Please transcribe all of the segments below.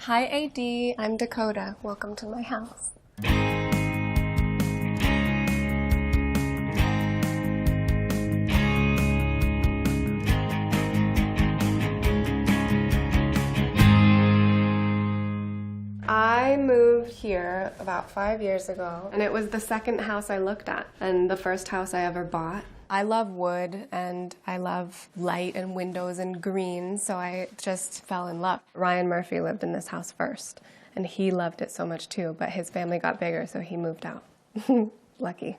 Hi AD, I'm Dakota. Welcome to my house. I moved here about 5 years ago, and it was the second house I looked at and the first house I ever bought. I love wood and I love light and windows and green, so I just fell in love. Ryan Murphy lived in this house first, and he loved it so much too, but his family got bigger, so he moved out. Lucky.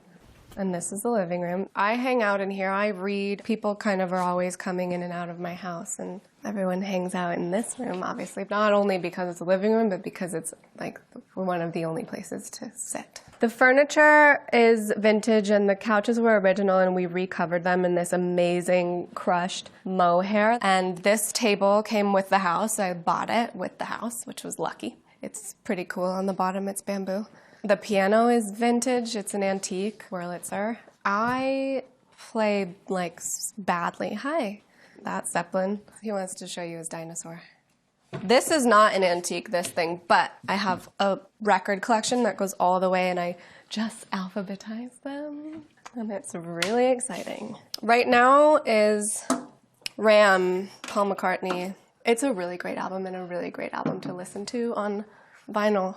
And this is the living room. I hang out in here, I read. People kind of are always coming in and out of my house, and everyone hangs out in this room, obviously. Not only because it's a living room, but because it's like one of the only places to sit. The furniture is vintage and the couches were original, and we recovered them in this amazing crushed mohair. And this table came with the house. I bought it with the house, which was lucky. It's pretty cool. On the bottom, it's bamboo. The piano is vintage. It's an antique Wurlitzer. I play like badly. Hi, that's Zeppelin. He wants to show you his dinosaur. This is not an antique, this thing, but I have a record collection that goes all the way, and I just alphabetize them, and it's really exciting. Right now is Ram, Paul McCartney. It's a really great album and a really great album to listen to on vinyl.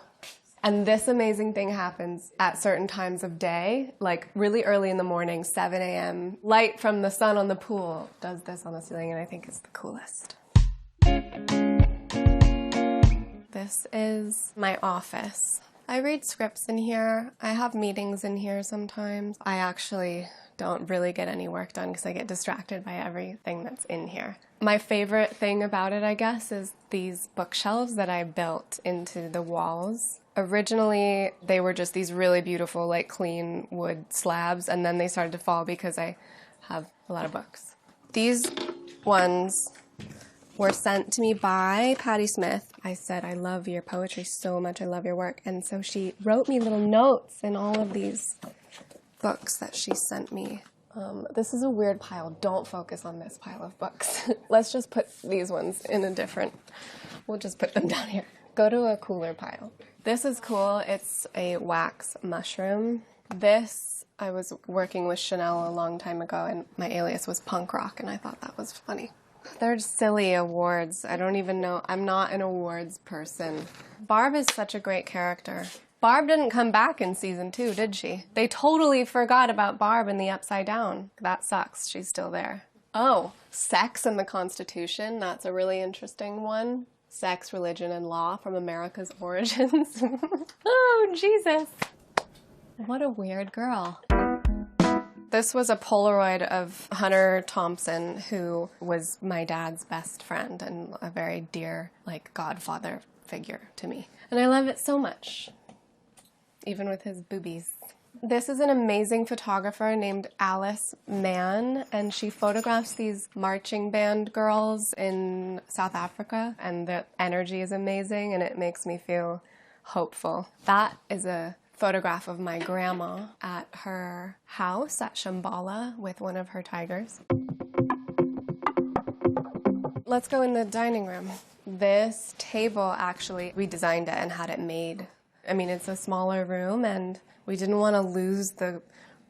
And this amazing thing happens at certain times of day, like really early in the morning, 7 a.m. Light from the sun on the pool does this on the ceiling, and I think it's the coolest. This is my office. I read scripts in here. I have meetings in here sometimes. I actually don't really get any work done because I get distracted by everything that's in here. My favorite thing about it, I guess, is these bookshelves that I built into the walls. Originally, they were just these really beautiful, like clean wood slabs, and then they started to fall because I have a lot of books. These ones were sent to me by Patti Smith. I said, I love your poetry so much, I love your work. And so she wrote me little notes in all of these books that she sent me. This is a weird pile. Don't focus on this pile of books. Let's just put these ones in a different, we'll just put them down here. Go to a cooler pile. This is cool. It's a wax mushroom. This, I was working with Chanel a long time ago, and my alias was punk rock, and I thought that was funny. They're silly awards. I don't even know. I'm not an awards person. Barb is such a great character. Barb didn't come back in season 2, did she? They totally forgot about Barb in the Upside Down. That sucks. She's still there. Oh, sex and the Constitution. That's a really interesting one. Sex, religion, and law from America's origins. Oh, Jesus. What a weird girl. This was a Polaroid of Hunter Thompson, who was my dad's best friend and a very dear, like, godfather figure to me. And I love it so much, even with his boobies. This is an amazing photographer named Alice Mann, and she photographs these marching band girls in South Africa, and the energy is amazing, and it makes me feel hopeful. That is a photograph of my grandma at her house at Shambhala with one of her tigers. Let's go in the dining room. This table, actually, we designed it and had it made. I mean, it's a smaller room, and we didn't want to lose the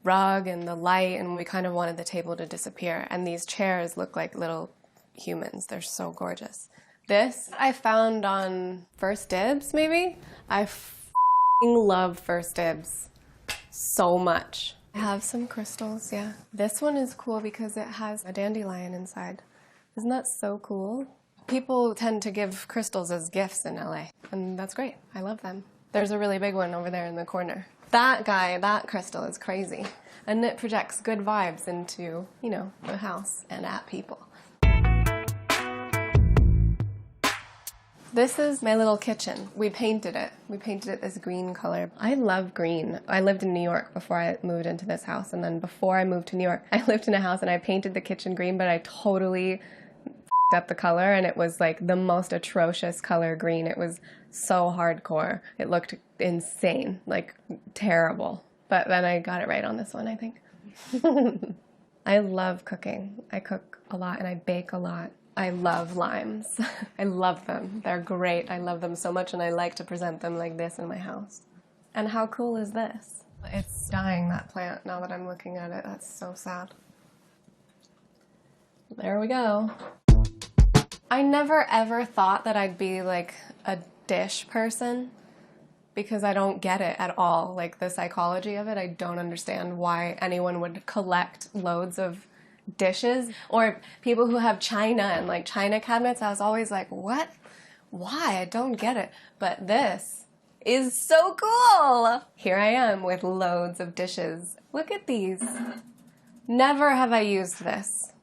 rug and the light, and we kind of wanted the table to disappear. And these chairs look like little humans. They're so gorgeous. This I found on First Dibs, maybe? I love First Dibs so much. I have some crystals, yeah. This one is cool because it has a dandelion inside. Isn't that so cool? People tend to give crystals as gifts in LA, and that's great. I love them. There's a really big one over there in the corner. That guy, that crystal is crazy. And it projects good vibes into, you know, the house and at people. This is my little kitchen. We painted it. We painted it this green color. I love green. I lived in New York before I moved into this house, and then before I moved to New York, I lived in a house and I painted the kitchen green, but I totally up the color, and it was like the most atrocious color green. It was so hardcore. It looked insane, like terrible. But then I got it right on this one, I think. I love cooking. I cook a lot and I bake a lot. I love limes. I love them. They're great. I love them so much, and I like to present them like this in my house. And how cool is this? It's dying, that plant, now that I'm looking at it. That's so sad. There we go. I never ever thought that I'd be like a dish person because I don't get it at all. Like the psychology of it, I don't understand why anyone would collect loads of dishes, or people who have china and like china cabinets. I was always like, what? Why? I don't get it. But this is so cool. Here I am with loads of dishes. Look at these. Never have I used this.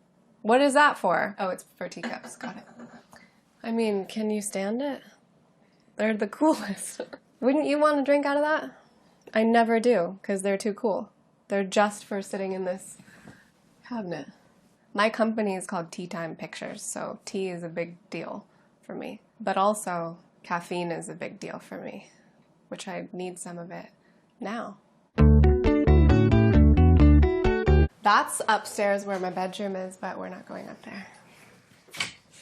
What is that for? Oh, it's for teacups. Got it. I mean, can you stand it? They're the coolest. Wouldn't you want to drink out of that? I never do, because they're too cool. They're just for sitting in this cabinet. My company is called Tea Time Pictures, so tea is a big deal for me. But also, caffeine is a big deal for me, which I need some of it now. That's upstairs where my bedroom is, but we're not going up there.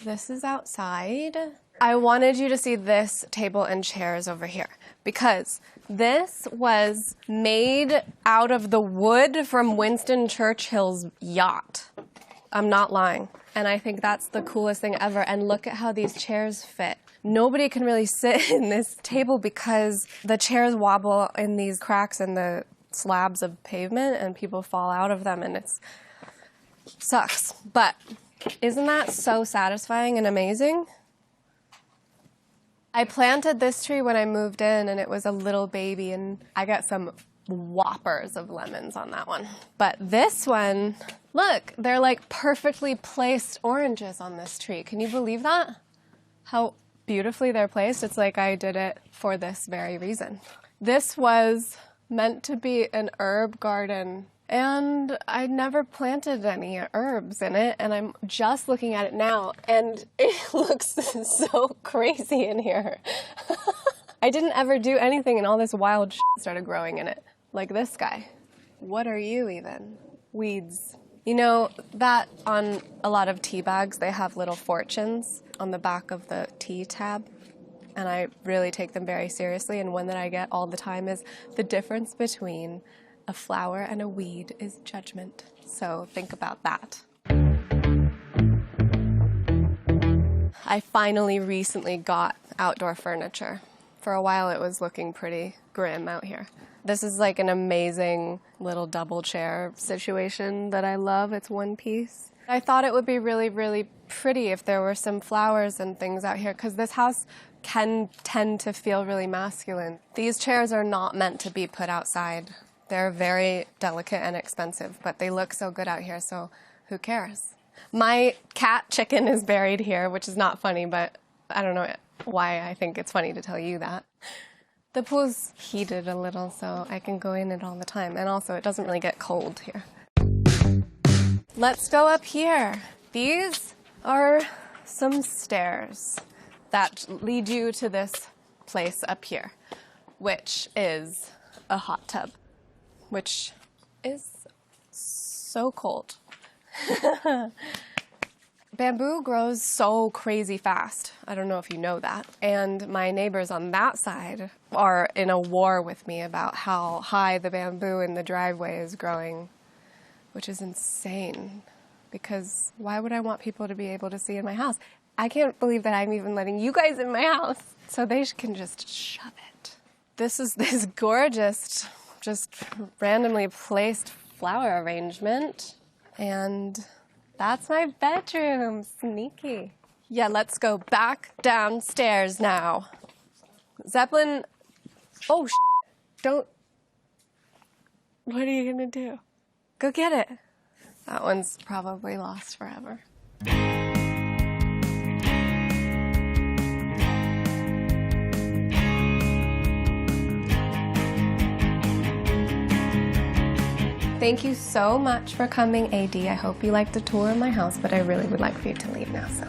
This is outside. I wanted you to see this table and chairs over here because this was made out of the wood from Winston Churchill's yacht. I'm not lying. And I think that's the coolest thing ever. And look at how these chairs fit. Nobody can really sit in this table because the chairs wobble in these cracks in the slabs of pavement and people fall out of them, and it sucks. But isn't that so satisfying and amazing? I planted this tree when I moved in, and it was a little baby, and I got some whoppers of lemons on that one. But this one, look, they're like perfectly placed oranges on this tree. Can you believe that? How beautifully they're placed. It's like I did it for this very reason. This was meant to be an herb garden, and I never planted any herbs in it, and I'm just looking at it now, and it looks so crazy in here. I didn't ever do anything, and all this wild shit started growing in it. Like this guy. What are you even? Weeds. You know that on a lot of tea bags, they have little fortunes on the back of the tea tab? And I really take them very seriously, and one that I get all the time is the difference between a flower and a weed is judgment. So think about that. I finally recently got outdoor furniture. For a while it was looking pretty grim out here. This is like an amazing little double chair situation that I love. It's one piece. I thought it would be really, really pretty if there were some flowers and things out here, because this house can tend to feel really masculine. These chairs are not meant to be put outside. They're very delicate and expensive, but they look so good out here, so who cares? My cat chicken is buried here, which is not funny, but I don't know why I think it's funny to tell you that. The pool's heated a little, so I can go in it all the time, and also it doesn't really get cold here. Let's go up here. These are some stairs that lead you to this place up here, which is a hot tub, which is so cold. Bamboo grows so crazy fast. I don't know if you know that. And my neighbors on that side are in a war with me about how high the bamboo in the driveway is growing, which is insane. Because why would I want people to be able to see in my house? I can't believe that I'm even letting you guys in my house. So they can just shove it. This is this gorgeous, just randomly placed flower arrangement. And that's my bedroom. Sneaky. Yeah, let's go back downstairs now. Zeppelin. Oh, don't. What are you going to do? Go get it. That one's probably lost forever. Thank you so much for coming, AD. I hope you liked the tour of my house, but I really would like for you to leave now, so.